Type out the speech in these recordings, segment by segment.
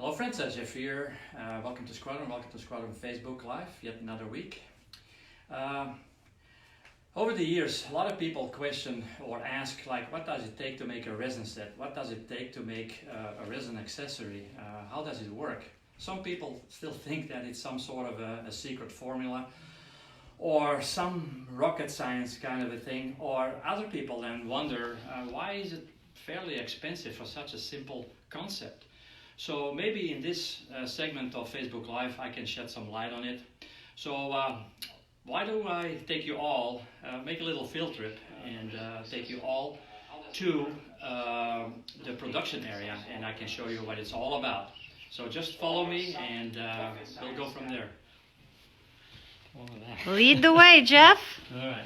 Hello friends, Jeff here. Welcome to Squadron, Facebook Live, yet another week. Over the years, a lot of people question or ask, like, what does it take to make a resin set? What does it take to make a resin accessory? How does it work? Some people still think that it's some sort of a secret formula or some rocket science kind of a thing, or other people then wonder, why is it fairly expensive for such a simple concept? So maybe in this segment of Facebook Live I can shed some light on it. So why do I take you all, make a little field trip and take you all to the production area, and I can show you what it's all about. So just follow me and we'll go from there. Lead the way, Jeff. All right.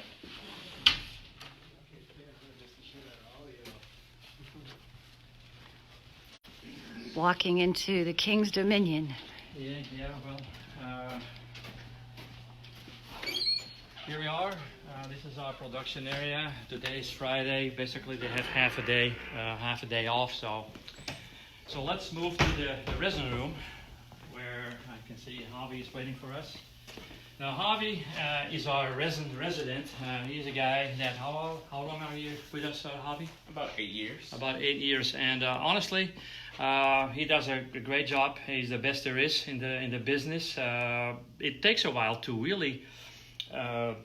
Walking into the King's Dominion. Well, here we are. This is our production area. Today is Friday. Basically, they have half a day off. So let's move to the resin room, where I can see Javi is waiting for us. Now, Javi is our resin resident. He's a guy that, how long are you with us, Javi? About 8 years. About 8 years, and honestly, he does a great job. He's the best there is in the business. It takes a while to really to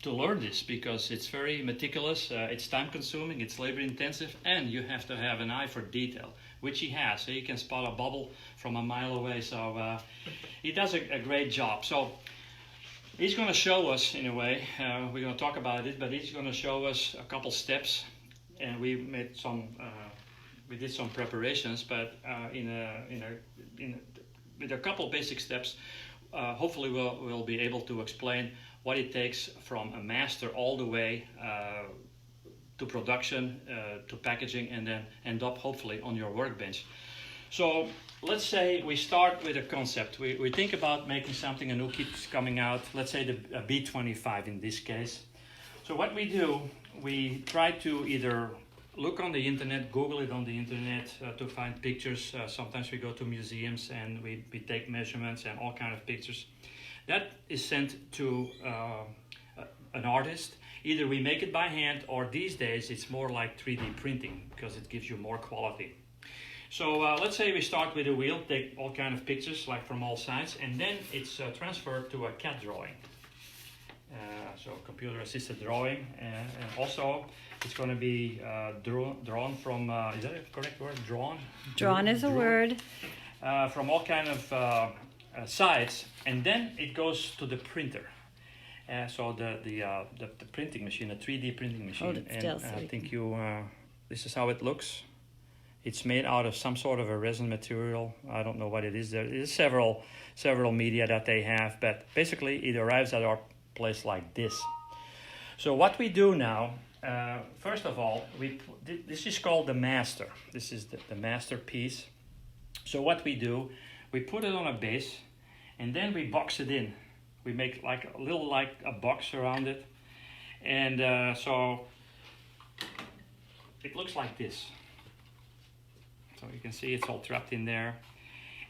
learn this, because it's very meticulous, it's time consuming, it's labor intensive, and you have to have an eye for detail, which he has. So he can spot a bubble from a mile away. So he does a great job. So he's going to show us, in a way, we're going to talk about it, but he's going to show us a couple steps, and we made some. We did some preparations, but with a couple basic steps, hopefully we'll be able to explain what it takes from a master all the way to production, to packaging, and then end up hopefully on your workbench. So let's say we start with a concept. We think about making something, a new kit's coming out, let's say a B25 in this case. So what we do, we try to either look on the internet, Google it on the internet to find pictures. Sometimes we go to museums and we take measurements and all kind of pictures. That is sent to an artist. Either we make it by hand, or these days it's more like 3D printing, because it gives you more quality. So let's say we start with a wheel, take all kind of pictures like from all sides, and then it's transferred to a CAD drawing. So computer assisted drawing, and also it's going to be drawn from, is that a correct word? Drawn is a word. From all kind of sides, and then it goes to the printer. So the printing machine, a 3D printing machine. Hold it still, and so I think this is how it looks. It's made out of some sort of a resin material. I don't know what it is. There is several media that they have, but basically it arrives at our place like this. So what we do now, first of all, this is called the master. This is the masterpiece. So what we do, we put it on a base, and then we box it in. We make like a box around it, and so it looks like this. So you can see it's all trapped in there.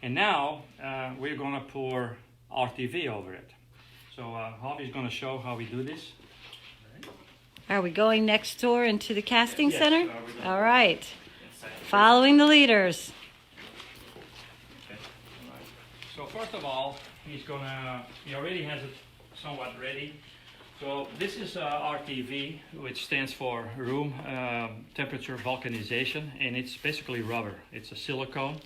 And now we're going to pour RTV over it. So Javi's going to show how we do this. Are we going next door into the casting center? All right. Following the leaders. Okay. All right. So first of all, he already has it somewhat ready. So this is RTV, which stands for room temperature vulcanization, and it's basically rubber. It's a silicone,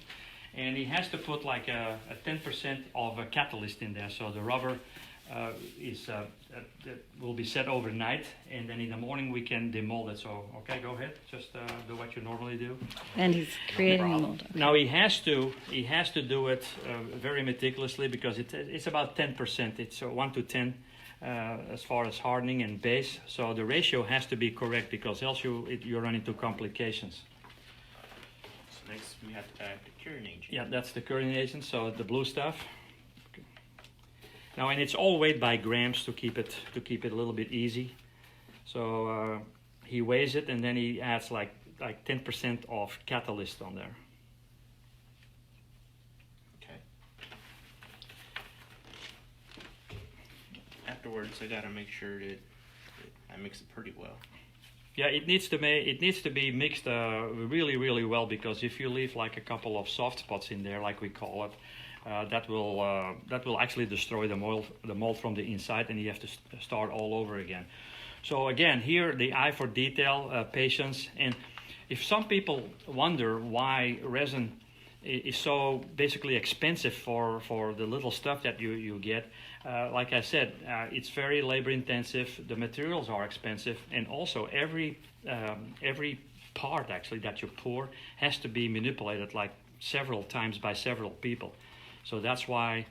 and he has to put like a 10% of a catalyst in there. So the rubber will be set overnight, and then in the morning we can demold it. So okay, go ahead, just do what you normally do. And he's creating a mold. Okay. Now he has to do it very meticulously, because it's about 10%. It's 1 to 10 as far as hardening and base. So the ratio has to be correct, because else you run into complications. So next we have to add the curing agent. Yeah, that's the curing agent. So the blue stuff. Okay. Now, and it's all weighed by grams to keep it a little bit easy. So he weighs it, and then he adds like 10% of catalyst on there. afterwards, I gotta make sure that I mix it pretty well. Yeah, it needs to be mixed really, really well, because if you leave like a couple of soft spots in there, like we call it, that will actually destroy the mold from the inside, and you have to start all over again. So again, here the eye for detail, patience, and if some people wonder why resin is so basically expensive for the little stuff that you get, like I said, it's very labor intensive. The materials are expensive, and also every part actually that you pour has to be manipulated like several times by several people. So that's why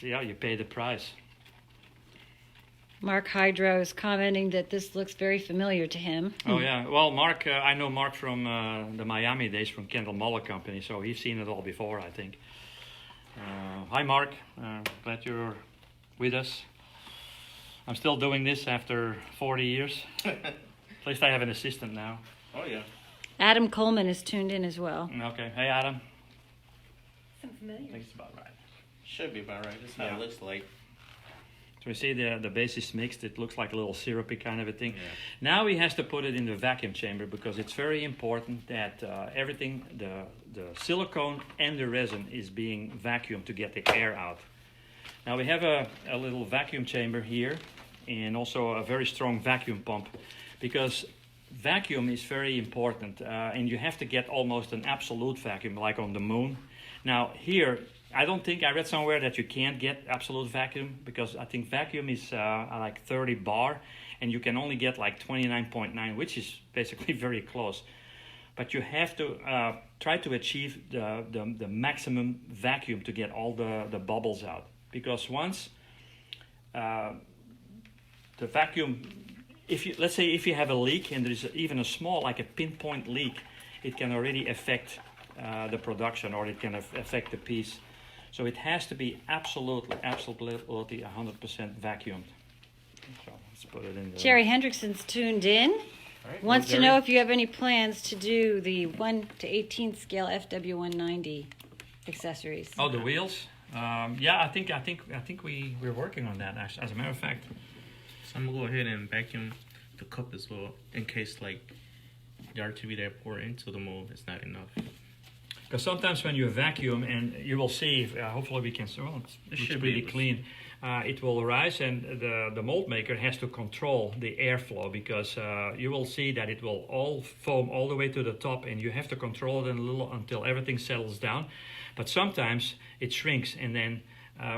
you pay the price. Mark Hydro is commenting that this looks very familiar to him. Oh yeah, well Mark, I know Mark from the Miami days from Kendall Muller Company, so he's seen it all before, I think. Hi Mark, glad you're with us. I'm still doing this after 40 years. At least I have an assistant now. Oh yeah. Adam Coleman is tuned in as well. Okay, hey Adam. Some familiar. I think it's about right. Should be about right. That's how it looks like. So we see the base is mixed. It looks like a little syrupy kind of a thing. Yeah. Now he has to put it in the vacuum chamber, because it's very important that everything, the silicone and the resin is being vacuumed to get the air out. Now we have a little vacuum chamber here, and also a very strong vacuum pump, because vacuum is very important, and you have to get almost an absolute vacuum like on the moon. Now here, I don't think I read somewhere that you can't get absolute vacuum, because I think vacuum is like 30 bar, and you can only get like 29.9, which is basically very close. But you have to try to achieve the maximum vacuum to get all the bubbles out, because once the vacuum, let's say if you have a leak and there's even a small, like a pinpoint leak, it can already affect the production, or it can affect the piece. So it has to be absolutely 100% vacuumed. So let's put it in there. Jerry Hendrickson's tuned in. Right. Wants to Jerry? know if you have any plans to do the 1 to 18 scale FW190 accessories. Oh, the wheels? Yeah, I think we're working on that, actually, as a matter of fact. So I'm gonna go ahead and vacuum the cup as well, in case like the RTV that I pour into the mold is not enough. Because sometimes when you vacuum, and you will see, hopefully we can, well, it looks pretty clean, it will rise, and the mold maker has to control the airflow, because you will see that it will all foam all the way to the top, and you have to control it a little until everything settles down. But sometimes it shrinks, and then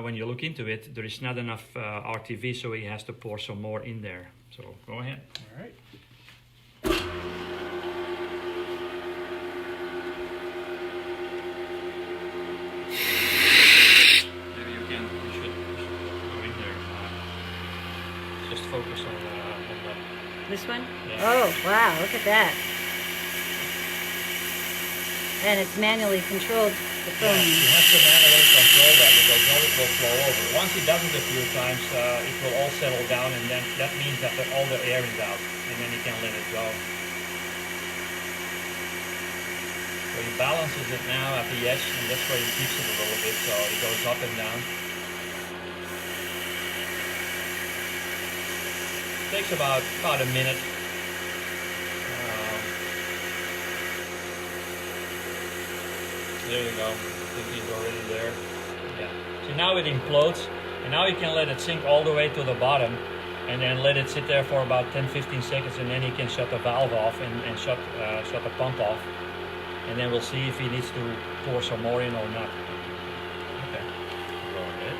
when you look into it, there is not enough RTV, so he has to pour some more in there. So go ahead. All right. Focus on that. This one? Yeah. Oh, wow, look at that. And it's manually controlled, the foam. Yeah, you have to manually control that, because then it will flow over. Once it does it a few times, it will all settle down, and then that means that all the air is out, and then you can let it go. So he balances it now at the edge, and that's where he keeps it a little bit, so it goes up and down. Takes about a minute. There you go. I think he's already there. Yeah. So now it implodes, and now you can let it sink all the way to the bottom, and then let it sit there for about 10-15 seconds, and then you can shut the valve off and shut the pump off, and then we'll see if he needs to pour some more in or not. Okay. Go ahead.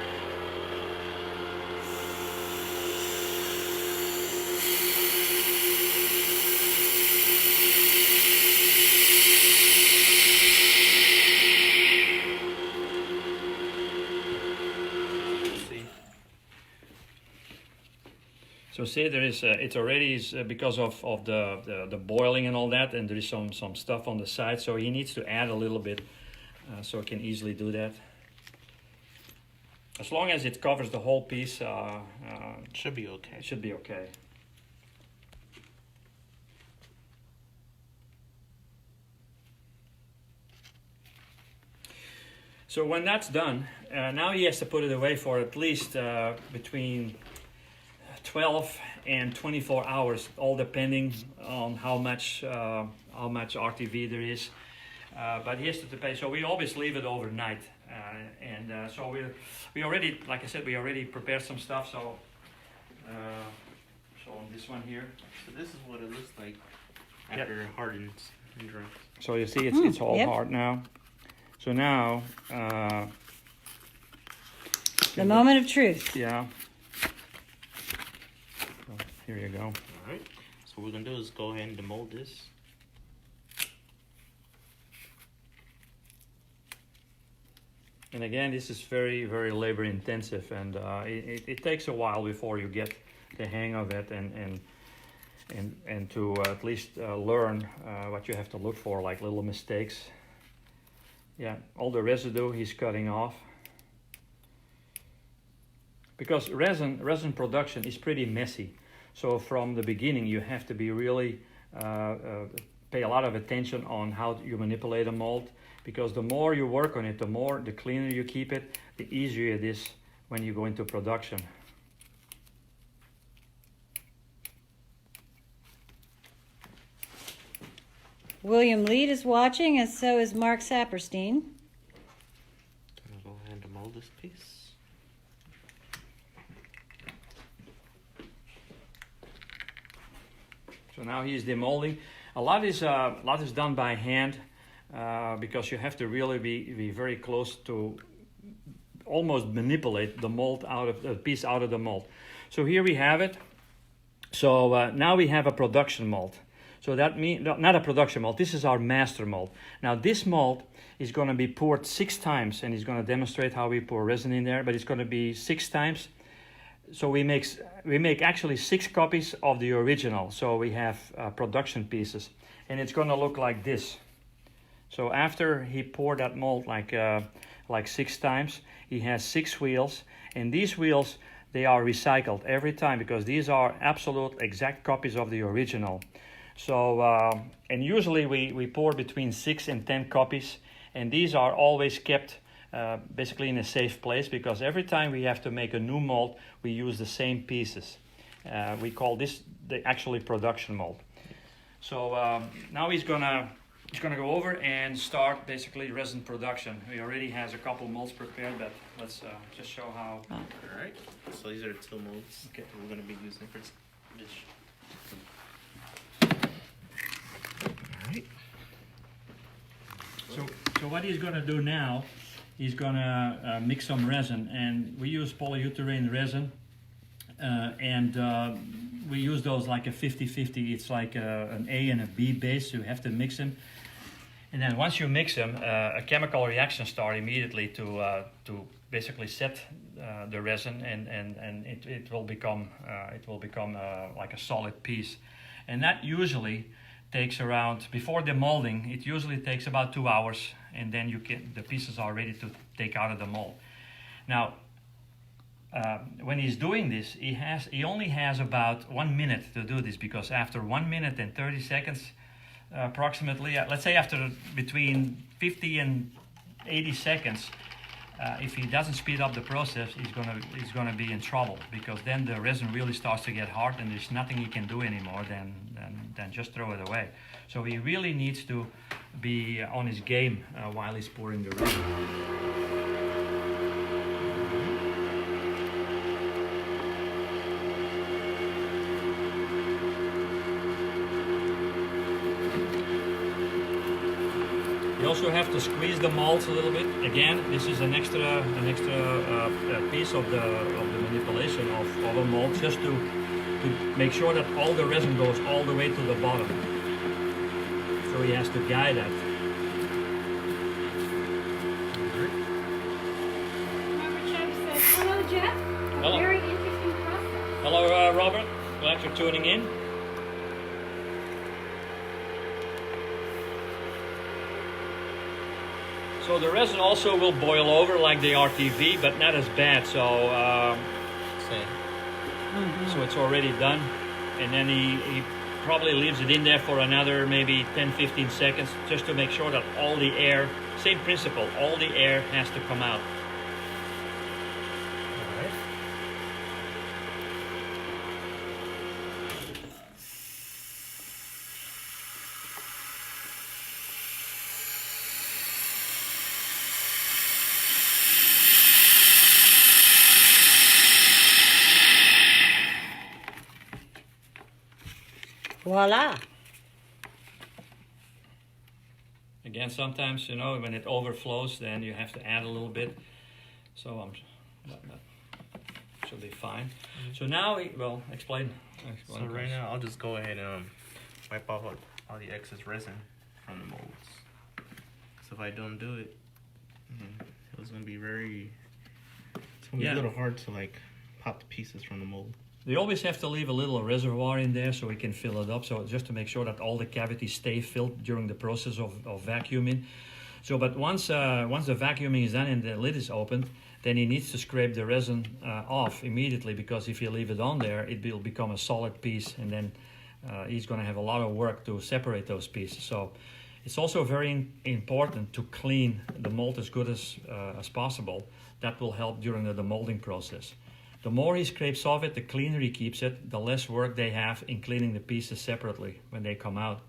So see, there is it already is because of the boiling and all that, and there is some stuff on the side. So he needs to add a little bit, so he can easily do that. As long as it covers the whole piece, Should be okay. it should be okay. So when that's done, now he has to put it away for at least between 12 and 24 hours, all depending on how much RTV there is. But he has to pay. So we always leave it overnight, so we already, like I said, we already prepared some stuff. So on this one here. So this is what it looks like after it hardens and dries. So you see, it's all hard now. So now, the moment of truth. yeah. So here you go. All right. So what we're gonna do is go ahead and demold this. And again, this is very, very labor intensive, and it takes a while before you get the hang of it, and to at least learn what you have to look for, like little mistakes. Yeah, all the residue he's cutting off. Because resin production is pretty messy. So from the beginning, you have to be really pay a lot of attention on how you manipulate a mold. Because the more you work on it, the cleaner you keep it, the easier it is when you go into production. William Lead is watching, and so is Mark Saperstein. I'm gonna go ahead and demold this piece. So now he's demolding. A lot is done by hand because you have to really be very close to almost manipulate the mold out of the piece out of the mold. So here we have it. So now we have a production mold. So that means not a production mold. This is our master mold. Now this mold is going to be poured 6 times, and he's going to demonstrate how we pour resin in there. But it's going to be 6 times. So we make actually 6 copies of the original. So we have production pieces, and it's going to look like this. So after he poured that mold like 6 times, he has 6 wheels, and these wheels, they are recycled every time because these are absolute exact copies of the original. So and usually we pour between 6 and 10 copies, and these are always kept basically in a safe place because every time we have to make a new mold, we use the same pieces. We call this the actually production mold. So now he's gonna go over and start basically resin production. He already has a couple molds prepared, but let's just show how. All right. So these are 2 molds Okay. that we're going to be using for this dish. All right. So what he's gonna do now, he's gonna mix some resin, and we use polyurethane resin, and we use those like a 50-50. It's like an A and a B base, so you have to mix them. And then once you mix them, a chemical reaction starts immediately to basically set the resin, and it will become like a solid piece. And that usually takes around, before demolding, it usually takes about 2 hours, and then the pieces are ready to take out of the mold. Now, when he's doing this, he only has about 1 minute to do this, because after 1 minute and 30 seconds, approximately, let's say after between 50 and 80 seconds, if he doesn't speed up the process, he's gonna be in trouble, because then the resin really starts to get hard, and there's nothing he can do anymore than just throw it away. So he really needs to be on his game while he's pouring the resin. You also have to squeeze the molds a little bit. Again, this is an extra piece of the manipulation of a mold, just to make sure that all the resin goes all the way to the bottom. So he has to guide that. Robert Chubb says, hello, Jeff. Hello. Very interesting process. Hello, Robert. Glad you're tuning in. So the resin also will boil over like the RTV, but not as bad. So it's already done. And then he probably leaves it in there for another maybe 10-15 seconds just to make sure that all the air, same principle, all the air has to come out. All right. Voila. Again, sometimes, you know, when it overflows, then you have to add a little bit. So that should be fine. So now, well, explain. So right now, I'll just go ahead and wipe off all the excess resin from the molds. So if I don't do it, it's gonna be it's gonna be a little hard to like pop the pieces from the mold. You always have to leave a little reservoir in there so we can fill it up. So just to make sure that all the cavities stay filled during the process of vacuuming. So, but once the vacuuming is done and the lid is opened, then he needs to scrape the resin off immediately, because if you leave it on there, it will become a solid piece, and then he's going to have a lot of work to separate those pieces. So it's also very important to clean the mold as good as possible. That will help during the demolding process. The more he scrapes off it, the cleaner he keeps it, the less work they have in cleaning the pieces separately when they come out.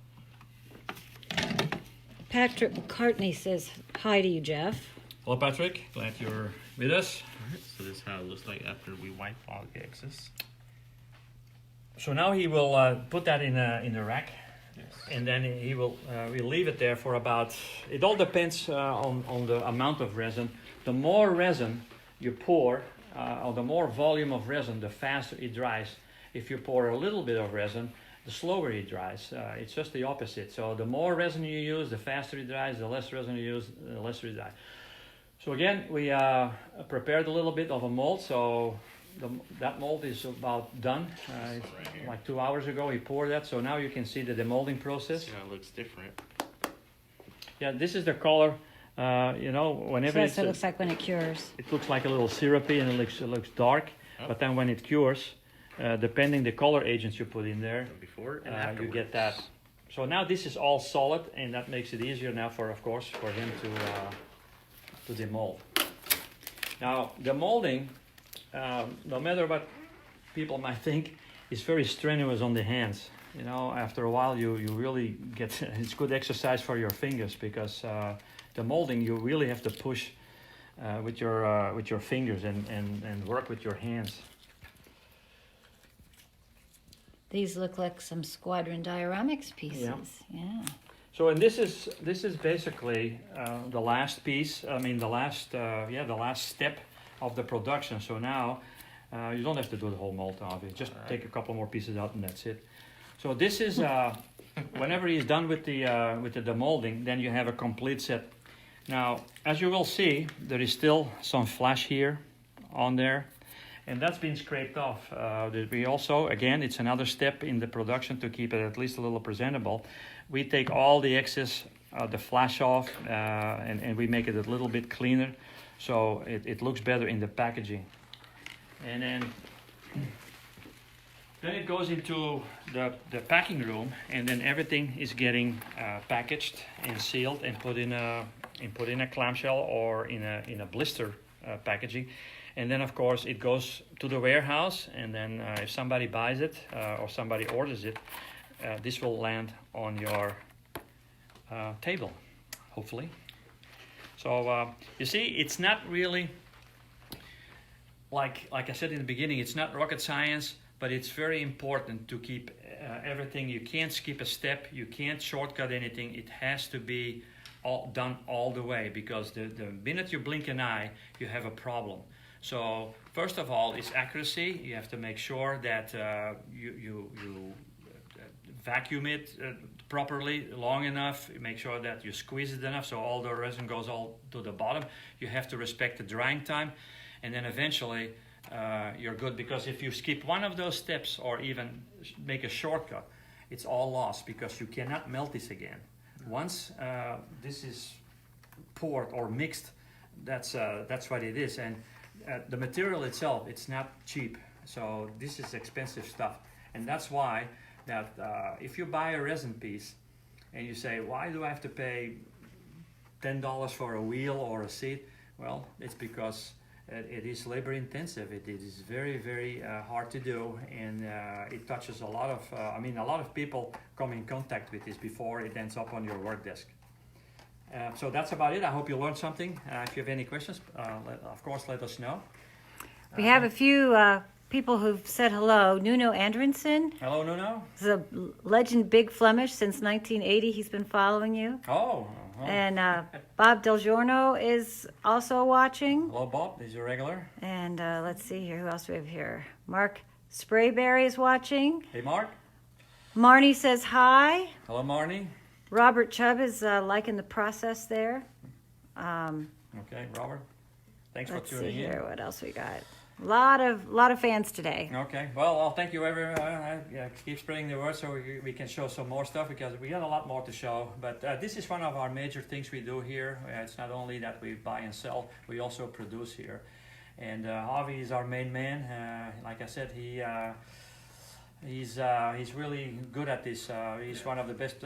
Patrick McCartney says hi to you, Jeff. Hello, Patrick. Glad you're with us. Alright, so this is how it looks like after we wipe all the excess. So now he will put that in the rack, Yes. and then he will we'll leave it there for about. It all depends on the amount of resin. The more resin you pour, or the more volume of resin, the faster it dries. If you pour a little bit of resin, the slower it dries. It's just the opposite. So the more resin you use, the faster it dries. The less resin you use, the less it dries. So again, we prepared a little bit of a mold. So that mold is about done. Right here. Like 2 hours ago, we poured that. So now you can see the demolding process. See how it looks different. Yeah, this is the color. You know, whenever So that's what it looks like when it cures. it looks like a little syrupy and it looks dark. Oh. But then when it cures, depending the color agents you put in there, Before and you afterwards. get that. So now this is all solid, and that makes it easier now for him to demold. Now the molding, no matter what people might think, is very strenuous on the hands. You know, after a while you really get it's good exercise for your fingers, because the molding you really have to push with your fingers and work with your hands. These look like some Squadron dioramics pieces. Yeah. So, and this is basically the last piece. I mean, the last step of the production. So now you don't have to do the whole mold, obviously. Just take a couple more pieces out, and that's it. So this is whenever he's done with the demolding, then you have a complete set. Now, as you will see, there is still some flash here on there, and that's been scraped off. We also, again, it's another step in the production to keep it at least a little presentable. We take all the excess, the flash off, and we make it a little bit cleaner, so it looks better in the packaging. And then it goes into the packing room, and then everything is getting packaged and sealed and put in a clamshell or in a blister packaging. And then, of course, it goes to the warehouse, and then if somebody buys it or somebody orders it, this will land on your table, hopefully. So you see, it's not really, like I said in the beginning, it's not rocket science, but it's very important to keep everything. You can't skip a step, you can't shortcut anything. It has to be done all the way, because the minute you blink an eye, you have a problem. So first of all, it's accuracy. You have to make sure that you vacuum it properly, long enough. Make sure that you squeeze it enough so all the resin goes all to the bottom. You have to respect the drying time, and then eventually you're good. Because if you skip one of those steps or even make a shortcut, it's all lost, because you cannot melt this again. Once this is poured or mixed, that's what it is. And the material itself, it's not cheap. So this is expensive stuff, and that's why that if you buy a resin piece and you say, why do I have to pay $10 for a wheel or a seat? Well, it's because it is labor intensive. It is very, very hard to do, and it touches a lot of, a lot of people come in contact with this before it ends up on your work desk. So that's about it. I hope you learned something. If you have any questions, of course, let us know. We have a few people who've said hello. Nuno Hendrickson Hello, Nuno. is a legend Big Flemish since 1980. He's been following you. Oh. And Bob Del Giorno is also watching. Hello, Bob. Is you regular? And let's see here. Who else do we have here? Mark Sprayberry is watching. Hey, Mark. Marnie says hi. Hello, Marnie. Robert Chubb is liking the process there. Okay, Robert. Thanks for Let's see tuning in. here. What else we got? A lot of fans today. Okay, well, I'll thank you everyone. Keep spreading the word so we can show some more stuff, because we got a lot more to show. But this is one of our major things we do here. It's not only that we buy and sell, we also produce here. And Javi is our main man. Like I said, he's really good at this. He's one of the best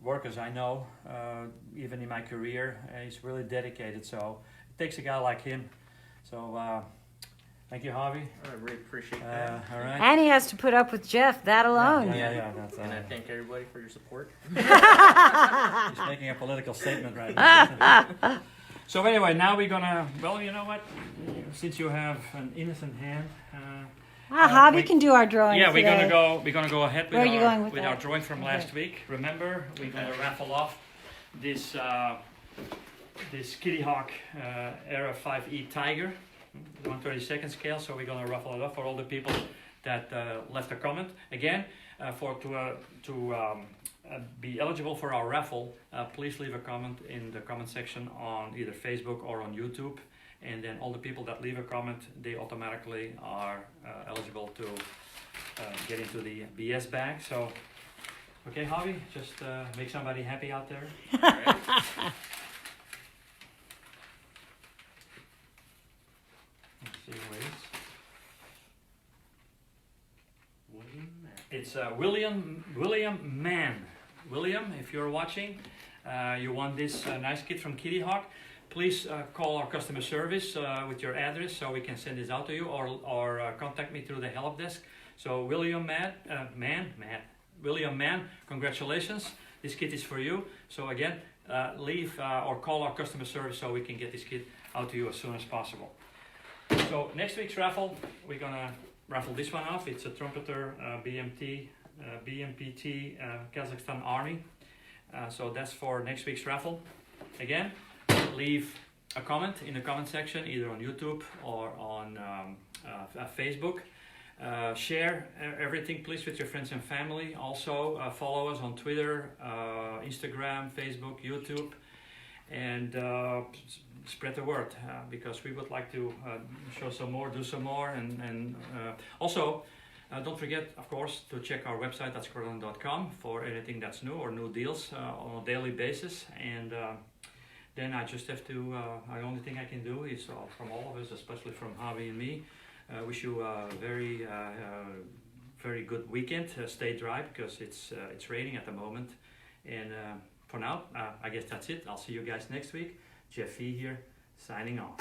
workers I know, even in my career. He's really dedicated, so it takes a guy like him. So thank you, Javi. I really appreciate that. All right. And he has to put up with Jeff, that alone. Yeah, that's, And I thank everybody for your support. he's making a political statement right now. So anyway, now we're gonna, well, you know what? Since you have an innocent hand, Javi can do our drawing yeah, today. we're gonna go ahead with Where are you going with our that? drawing from last week. Remember, we're gonna raffle off this this Kitty Hawk Era 5E Tiger, 1/32 scale. So we're gonna raffle it off for all the people that left a comment. Again, to be eligible for our raffle, please leave a comment in the comment section on either Facebook or on YouTube. And then all the people that leave a comment, they automatically are eligible to get into the BS bag. So, okay, Javi, just make somebody happy out there. All right. Let's see who it is. It's William Mann. William, if you're watching, you want this nice kit from Kitty Hawk, please call our customer service with your address so we can send this out to you, or contact me through the help desk. So William Mann, congratulations. This kit is for you. So again, leave or call our customer service so we can get this kit out to you as soon as possible. So next week's raffle, we're gonna raffle this one off. It's a trumpeter BMPT Kazakhstan Army. So that's for next week's raffle. Again, leave a comment in the comment section, either on YouTube or on Facebook. Share everything, please, with your friends and family. Also, follow us on Twitter, Instagram, Facebook, YouTube, and spread the word, because we would like to show some more, do some more, and also don't forget, of course, to check our website at Squadron.com for anything that's new or new deals on a daily basis. And then I just have to, the only thing I can do is, from all of us, especially from Javi and me, wish you a very, very good weekend. Stay dry, because it's raining at the moment. And for now, I guess that's it. I'll see you guys next week. Jeff E here, signing off.